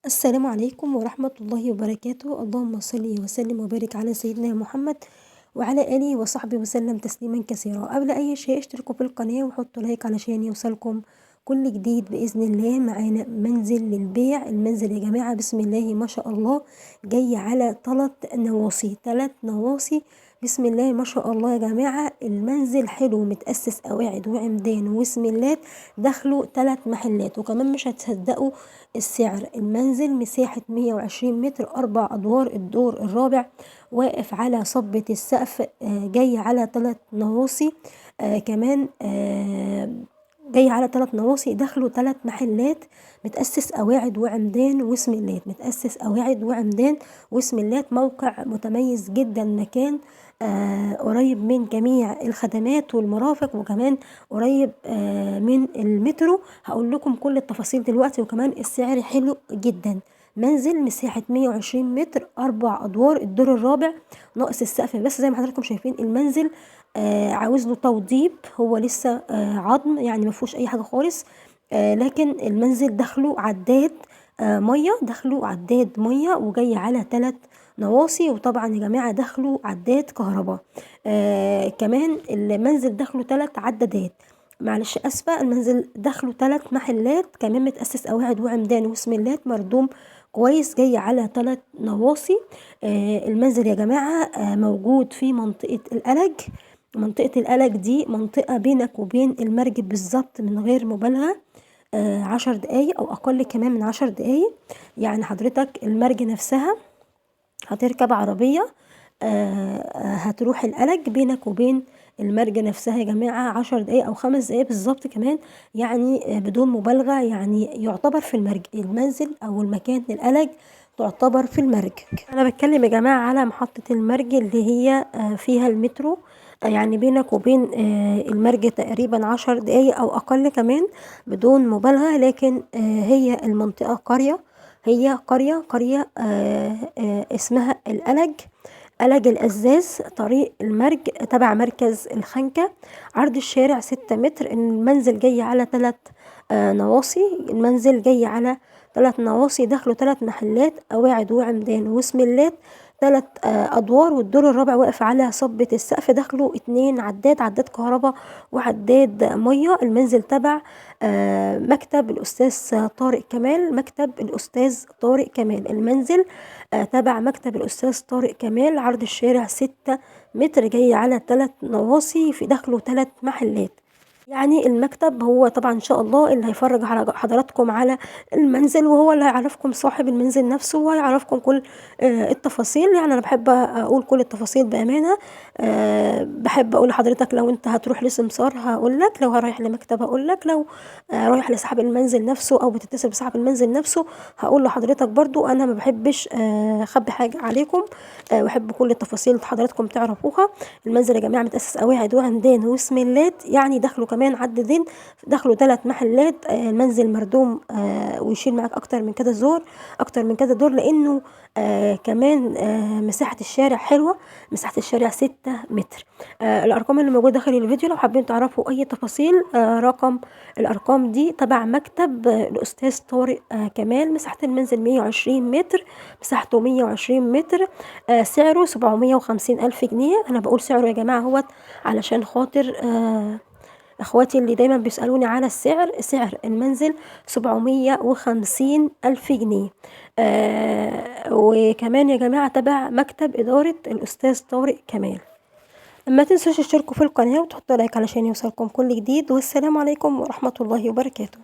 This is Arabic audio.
السلام عليكم ورحمة الله وبركاته. اللهم صل وسلم وبارك على سيدنا محمد وعلى آله وصحبه وسلم تسليما كثيرا. قبل أي شيء اشتركوا في القناة وحطوا لايك علشان يوصلكم كل جديد بإذن الله. معانا منزل للبيع. المنزل يا جماعة بسم الله ما شاء الله جاي على 3 نواصي. بسم الله ما شاء الله يا جماعة. المنزل حلو متأسس قواعد وعمدان وسملات. دخلوا 3 محلات وكمان مش هتصدقوا السعر. المنزل مساحة 120 متر 4 أدوار. الدور الرابع واقف على صبة السقف. جاي على 3 نواصي. كمان جاي على 3 نواصي. دخلوا 3 محلات. متأسس قواعد وعمدان وسملات. موقع متميز جدا. مكان قريب من جميع الخدمات والمرافق وكمان قريب من المترو. هقول لكم كل التفاصيل دلوقتي وكمان السعر حلو جدا. منزل مساحة 120 متر 4 أدوار. الدور الرابع ناقص السقف بس. زي ما حضراتكم شايفين المنزل عاوز له توضيب. هو لسه عظم يعني ما فيهوش اي حاجه خالص. لكن المنزل دخله عداد ميه وجاي على 3 نواصي. وطبعا يا جماعه دخله عداد كهرباء. كمان المنزل دخله 3 عدادات. معلش اسفه. المنزل دخله 3 محلات كمان متأسس قواعد وعمدان وسملات مردوم كويس. جاي على 3 نواصي. المنزل يا جماعه موجود في منطقه القلج. منطقة القلج دي منطقة بينك وبين المرج بالظبط من غير مبالغة 10 دقايق أو أقل كمان من 10 دقايق. يعني حضرتك المرج نفسها هتركب عربية هتروح القلج. بينك وبين المرج نفسها يا جماعة 10 دقايق أو 5 دقايق بالظبط كمان. يعني بدون مبالغة يعني يعتبر في المرج. المنزل أو المكان القلج تعتبر في المرج. أنا بتكلم يا جماعة على محطة المرج اللي هي فيها المترو. يعني بينك وبين المرج تقريبا 10 دقايق أو أقل كمان بدون مبالغة. لكن هي المنطقة قرية. هي قرية اسمها القلج. قلج الأزاز. طريق المرج تبع مركز الخنكة. عرض الشارع 6 متر. المنزل جاي على 3 نواصي. دخلوا 3 محلات قواعد وعمدان وسملات 3 أدوار. والدور الرابع واقف على صبة السقف. دخلوا 2 عداد كهرباء وعداد مية. المنزل تبع مكتب الأستاذ طارق كمال. المنزل تبع مكتب الأستاذ طارق كمال. عرض الشارع 6 متر. جاي على 3 نواصي. في دخله 3 محلات. يعني المكتب هو طبعا ان شاء الله اللي هيفرج على حضراتكم على المنزل وهو اللي هيعرفكم صاحب المنزل نفسه وهيعرفكم كل التفاصيل. يعني انا بحب اقول كل التفاصيل بامانه. بحب اقول لحضرتك لو انت هتروح لسمسار هقول لك، لو رايح لمكتب هقول لك، لو رايح لصاحب المنزل نفسه او بتتصل بصاحب المنزل نفسه هقول لحضرتك برضو. انا ما بحبش اخبي حاجه عليكم. بحب كل التفاصيل حضراتكم تعرفوها. المنزل يا جماعه متأسس قواعد وعمدان وسملات. يعني دخلوا كمان عددين. دخلوا 3 محلات. المنزل مردوم ويشيل معاك اكتر من كذا دور لانه كمان مساحة الشارع حلوة. مساحة الشارع 6 متر. الارقام اللي موجودة داخل الفيديو لو حابين تعرفوا اي تفاصيل رقم الارقام دي تبع مكتب الاستاذ طارق كمال. مساحة المنزل 120 متر. مساحته 120 متر. سعره 750 ألف جنيه. انا بقول سعره يا جماعة هوت علشان خاطر اخواتي اللي دايما بيسألوني على السعر. سعر المنزل 750 ألف جنيه. وكمان يا جماعة تبع مكتب إدارة الأستاذ طارق كمال. ما تنسوش تشتركوا في القناة وتحطوا لايك علشان يوصلكم كل جديد. والسلام عليكم ورحمة الله وبركاته.